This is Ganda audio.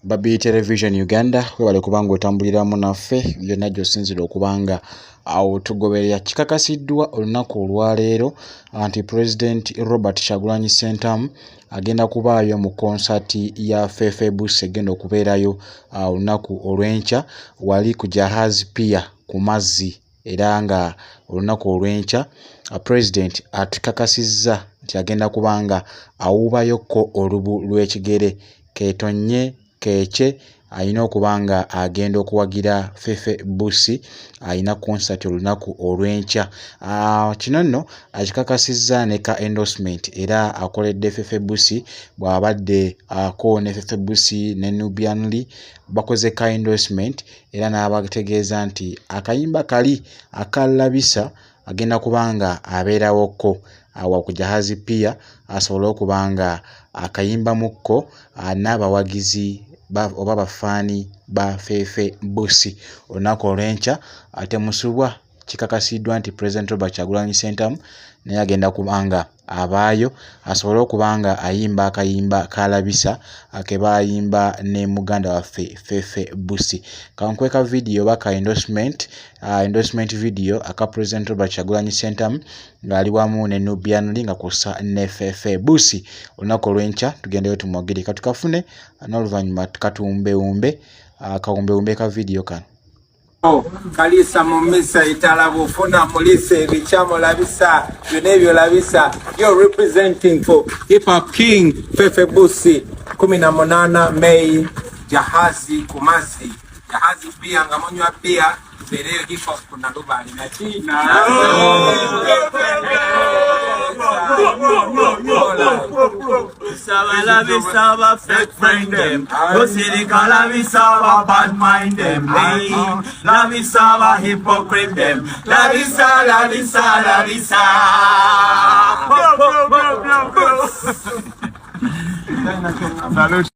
Babi Television Uganda webale kubanga otambuliramu naffe byonna gy'osinzira okubanga awo tugoberera. Kikakasiddwa olunaku olwaleero anti President Robert Kyagulanyi Ssentamu agenda kubaayo mu konsati ya Fefe Bussi egenda okubeerayo olunaku olw'enkya wali ku Jahazi Pier ku mazzi, era nga olunaku olw'enkya President atukakasizza nti agenda kubanga awuubayokko olubu lw'ekigere keetonye keche ayina okubanga agenda okuwagira Fefe Bussi ayina concert olunaku olw'enkya. Kino nno akikakasizza ne ka endorsement era akoledde Fefe Bussi bw'abadde ko ne Fefe Bussi ne Nubian Lee bakoze ka endorsement era n'abategeeza nti akayimba kali akalabisa agenda kubanga abeerawokko awa ku Jahazi Pier asobole okubanga akayimba mukko n'abawagizi oba bafaani ba Fefe Bussi olunaku olw'enkya. Ate musubwa kikakasiddwa nti President Robert Kyagulanyi Ssentamu naye agenda kubanga abaayo asobole okubanga ayimba akayimba kalabisa ke bayimba ne muganda waffe Fefe Bussi. Kankweka video baka endorsement video aka President Robert Kyagulanyi Ssentamu ng'ali wamu ne Nubian Lee nga kussa ne Fefe Bussi olunaku olw'enkya. Tugendeyo tumwogere katukafune n'oluvannyuma katuwumbewumbe kawumbewumbe ka video kano. Kalisa mumisa itala bufuna mulise ebichamo labisa byonna ebyo labisa. You're representing for Hip Hop King Fefe Bussi 18 Mei Jahazi Kumazi Jahazi Pier nga monywa pia bereyo hip hop kuna lubali na china Saba saba fake friend them. Go sirika lavi saba bad mind them. Lavi saba hypocrite them. Lavi sa.